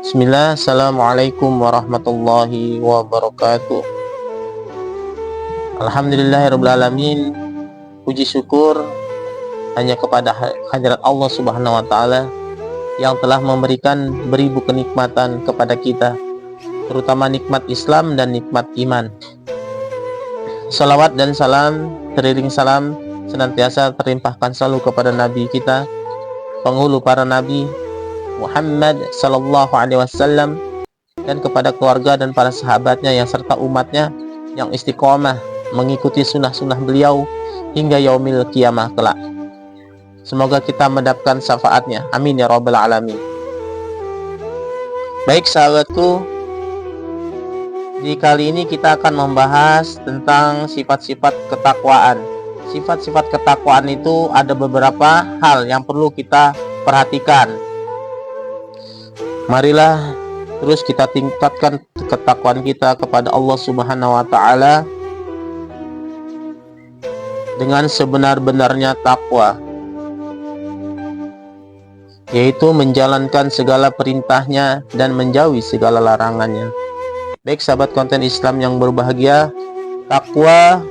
Bismillah, Assalamualaikum warahmatullahi wabarakatuh. Alhamdulillahirrabbilalamin. Puji syukur hanya kepada hadirat Allah subhanahu wa ta'ala yang telah memberikan beribu kenikmatan kepada kita, terutama nikmat Islam dan nikmat iman. Salawat dan salam, teriring salam senantiasa terlimpahkan selalu kepada Nabi kita, penghulu para Nabi Muhammad sallallahu alaihi wasallam, dan kepada keluarga dan para sahabatnya yang serta umatnya yang istiqomah mengikuti sunnah-sunnah beliau hingga yaumil kiamah kelak. Semoga kita mendapatkan syafaatnya, amin ya rabbal alamin. Baik sahabatku, di kali ini kita akan membahas tentang sifat-sifat ketakwaan. Sifat-sifat ketakwaan itu ada beberapa hal yang perlu kita perhatikan. Marilah terus kita tingkatkan ketakwaan kita kepada Allah Subhanahu wa ta'ala dengan sebenar-benarnya takwa, yaitu menjalankan segala perintahnya dan menjauhi segala larangannya. Baik sahabat konten Islam yang berbahagia, takwa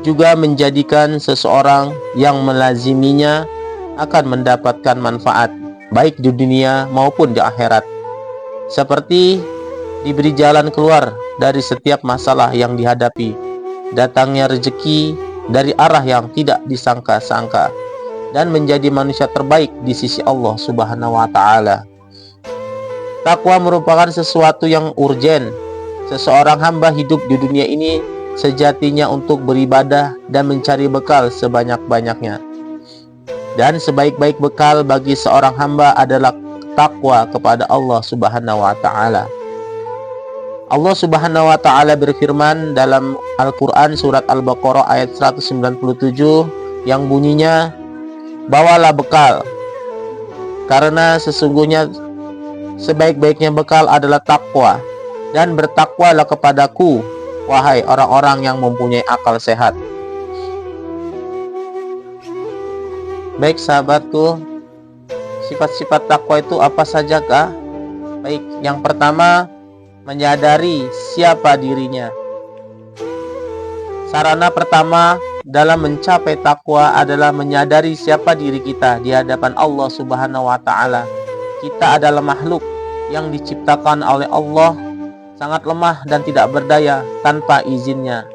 juga menjadikan seseorang yang melaziminya akan mendapatkan manfaat baik di dunia maupun di akhirat, seperti diberi jalan keluar dari setiap masalah yang dihadapi, datangnya rezeki dari arah yang tidak disangka-sangka, dan menjadi manusia terbaik di sisi Allah Subhanahu wa ta'ala. Takwa merupakan sesuatu yang urgen. Seseorang hamba hidup di dunia ini sejatinya untuk beribadah dan mencari bekal sebanyak-banyaknya. Dan sebaik-baik bekal bagi seorang hamba adalah takwa kepada Allah Subhanahu wa ta'ala. Allah Subhanahu wa ta'ala berfirman dalam Al-Quran surat Al-Baqarah ayat 197 yang bunyinya, bawalah bekal, karena sesungguhnya sebaik-baiknya bekal adalah takwa, dan bertakwalah kepadaku, wahai orang-orang yang mempunyai akal sehat. Baik sahabatku, sifat-sifat takwa itu apa saja kah? Baik, yang pertama, menyadari siapa dirinya. Sarana pertama dalam mencapai takwa adalah menyadari siapa diri kita di hadapan Allah Subhanahu wa ta'ala. Kita adalah makhluk yang diciptakan oleh Allah, sangat lemah dan tidak berdaya tanpa izinnya.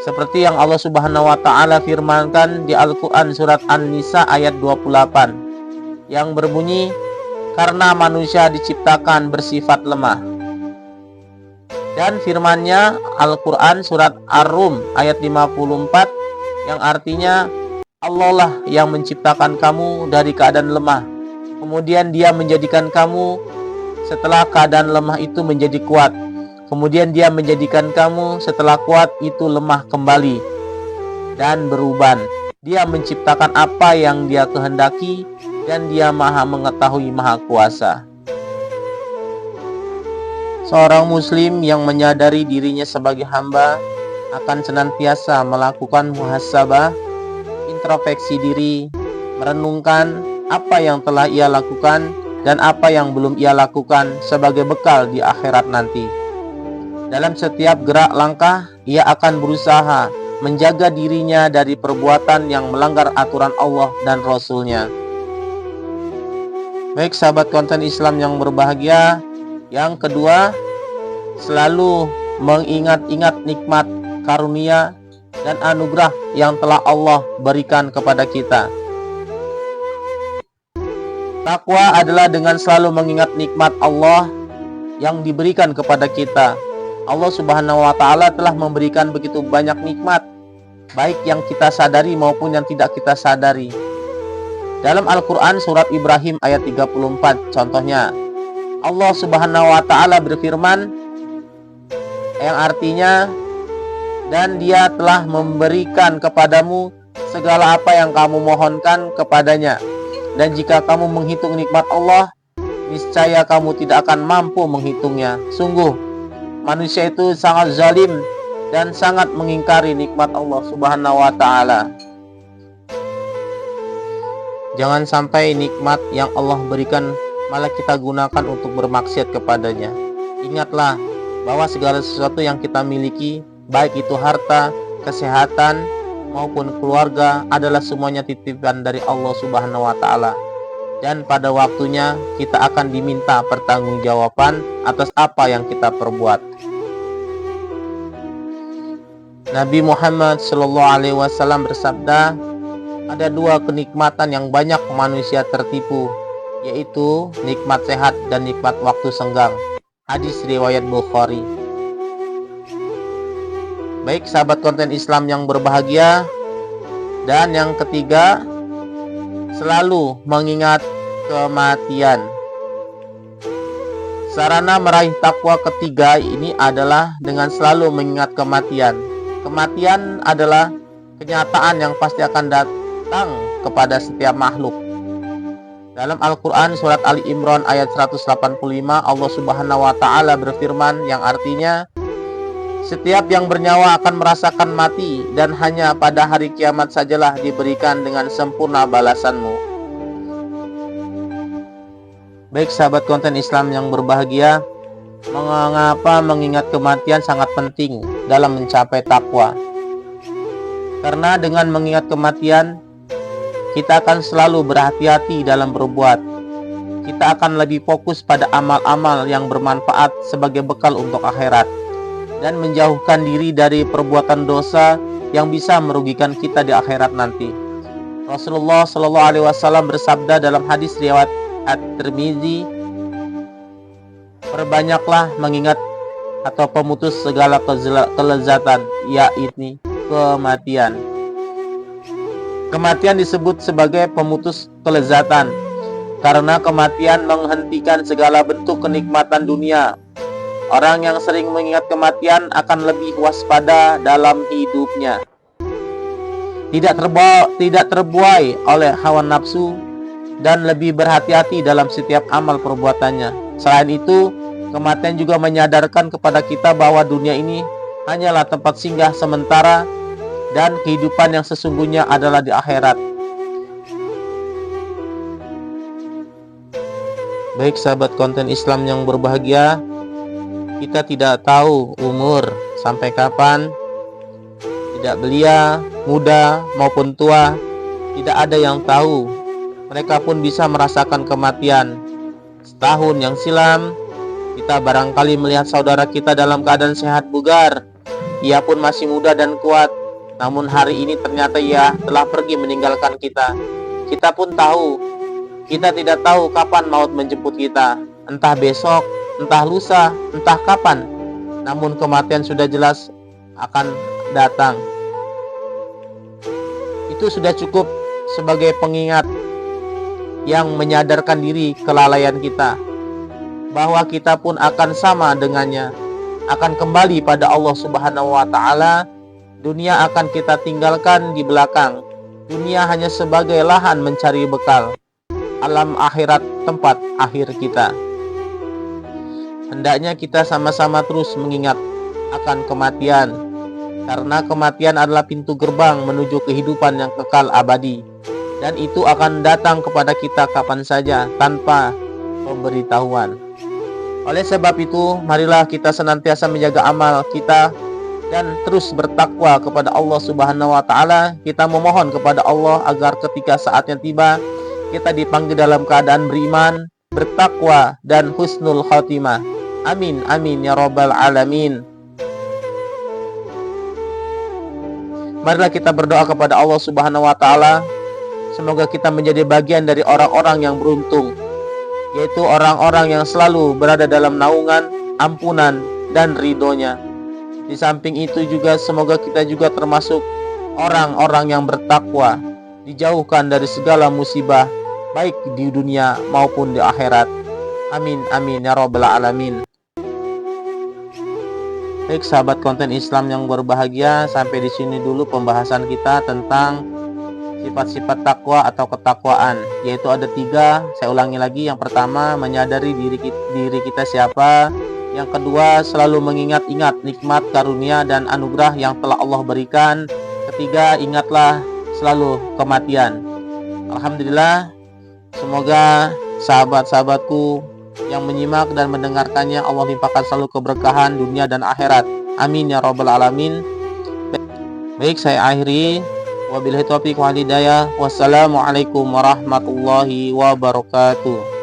Seperti yang Allah Subhanahu wa ta'ala firmankan di Al-Quran surat An-Nisa ayat 28 yang berbunyi, karena manusia diciptakan bersifat lemah. Dan firmannya Al-Quran surat Ar-Rum ayat 54 yang artinya, Allah lah yang menciptakan kamu dari keadaan lemah, kemudian Dia menjadikan kamu setelah keadaan lemah itu menjadi kuat, kemudian Dia menjadikan kamu setelah kuat itu lemah kembali dan beruban. Dia menciptakan apa yang Dia kehendaki, dan Dia maha mengetahui, maha kuasa. Seorang muslim yang menyadari dirinya sebagai hamba akan senantiasa melakukan muhasabah, introspeksi diri, merenungkan apa yang telah ia lakukan dan apa yang belum ia lakukan sebagai bekal di akhirat nanti. Dalam setiap gerak langkah, ia akan berusaha menjaga dirinya dari perbuatan yang melanggar aturan Allah dan Rasul-Nya. Baik sahabat konten Islam yang berbahagia, yang kedua, selalu mengingat-ingat nikmat, karunia, dan anugerah yang telah Allah berikan kepada kita. Takwa adalah dengan selalu mengingat nikmat Allah yang diberikan kepada kita. Allah Subhanahu wa ta'ala telah memberikan begitu banyak nikmat, baik yang kita sadari maupun yang tidak kita sadari. Dalam Al-Quran surat Ibrahim ayat 34 contohnya, Allah Subhanahu wa ta'ala berfirman yang artinya, dan Dia telah memberikan kepadamu segala apa yang kamu mohonkan kepadanya, dan jika kamu menghitung nikmat Allah, niscaya kamu tidak akan mampu menghitungnya. Sungguh manusia itu sangat zalim dan sangat mengingkari nikmat Allah Subhanahu wa ta'ala. Jangan sampai nikmat yang Allah berikan malah kita gunakan untuk bermaksiat kepadanya. Ingatlah bahwa segala sesuatu yang kita miliki, baik itu harta, kesehatan, maupun keluarga, adalah semuanya titipan dari Allah Subhanahu wa Ta'ala. Dan pada waktunya kita akan diminta pertanggungjawaban atas apa yang kita perbuat. Nabi Muhammad SAW bersabda, ada dua kenikmatan yang banyak manusia tertipu, yaitu nikmat sehat dan nikmat waktu senggang. Hadis riwayat Bukhari. Baik sahabat konten Islam yang berbahagia, dan yang ketiga, selalu mengingat kematian. Sarana meraih takwa ketiga ini adalah dengan selalu mengingat kematian. Kematian adalah kenyataan yang pasti akan datang kepada setiap makhluk. Dalam Al-Quran surat Ali Imran ayat 185, Allah Subhanahu wa Ta'ala berfirman yang artinya, setiap yang bernyawa akan merasakan mati, dan hanya pada hari kiamat sajalah diberikan dengan sempurna balasanmu. Baik sahabat konten Islam yang berbahagia, mengapa mengingat kematian sangat penting dalam mencapai takwa? Karena dengan mengingat kematian, kita akan selalu berhati-hati dalam berbuat. Kita akan lebih fokus pada amal-amal yang bermanfaat sebagai bekal untuk akhirat, dan menjauhkan diri dari perbuatan dosa yang bisa merugikan kita di akhirat nanti. Rasulullah SAW bersabda dalam hadis riwayat At-Tirmizi, perbanyaklah mengingat atau pemutus segala kelezatan, yaitu kematian. Kematian disebut sebagai pemutus kelezatan karena kematian menghentikan segala bentuk kenikmatan dunia. Orang yang sering mengingat kematian akan lebih waspada dalam hidupnya, tidak terbuai oleh hawa nafsu, dan lebih berhati-hati dalam setiap amal perbuatannya. Selain itu, kematian juga menyadarkan kepada kita bahwa dunia ini hanyalah tempat singgah sementara, dan kehidupan yang sesungguhnya adalah di akhirat. Baik sahabat konten Islam yang berbahagia, kita tidak tahu umur sampai kapan, tidak belia, muda maupun tua, tidak ada yang tahu. Mereka pun bisa merasakan kematian. Setahun yang silam, kita barangkali melihat saudara kita dalam keadaan sehat bugar. Ia pun masih muda dan kuat. Namun hari ini ternyata ia telah pergi meninggalkan kita. Kita pun tahu, kita tidak tahu kapan maut menjemput kita. Entah besok, entah lusa, entah kapan. Namun kematian sudah jelas akan datang. Itu sudah cukup sebagai pengingat yang menyadarkan diri kelalaian kita, bahwa kita pun akan sama dengannya, akan kembali pada Allah Subhanahu wa Ta'ala. Dunia akan kita tinggalkan di belakang. Dunia hanya sebagai lahan mencari bekal. Alam akhirat tempat akhir kita. Hendaknya kita sama-sama terus mengingat akan kematian, karena kematian adalah pintu gerbang menuju kehidupan yang kekal abadi, dan itu akan datang kepada kita kapan saja tanpa pemberitahuan. Oleh sebab itu, marilah kita senantiasa menjaga amal kita dan terus bertakwa kepada Allah Subhanahu wa Ta'ala. Kita memohon kepada Allah agar ketika saatnya tiba, kita dipanggil dalam keadaan beriman, bertakwa, dan husnul khatimah. Amin, amin, ya rabbal alamin. Marilah kita berdoa kepada Allah Subhanahu wa Ta'ala, semoga kita menjadi bagian dari orang-orang yang beruntung, yaitu orang-orang yang selalu berada dalam naungan, ampunan, dan ridhonya. Di samping itu juga semoga kita juga termasuk orang-orang yang bertakwa, dijauhkan dari segala musibah, baik di dunia maupun di akhirat. Amin, amin, ya rabbal alamin. Baik sahabat konten Islam yang berbahagia, sampai di sini dulu pembahasan kita tentang sifat-sifat takwa atau ketakwaan, yaitu ada 3. Saya ulangi lagi. Yang pertama, menyadari diri kita siapa. Yang kedua, selalu mengingat-ingat nikmat, karunia, dan anugerah yang telah Allah berikan. Ketiga, ingatlah selalu kematian. Alhamdulillah, semoga sahabat-sahabatku yang menyimak dan mendengarkannya, Allah limpahkan selalu keberkahan dunia dan akhirat. Amin ya rabbal alamin. Baik, saya akhiri. Wabillahi taufiq wal hidayah. Wassalamualaikum warahmatullahi wabarakatuh.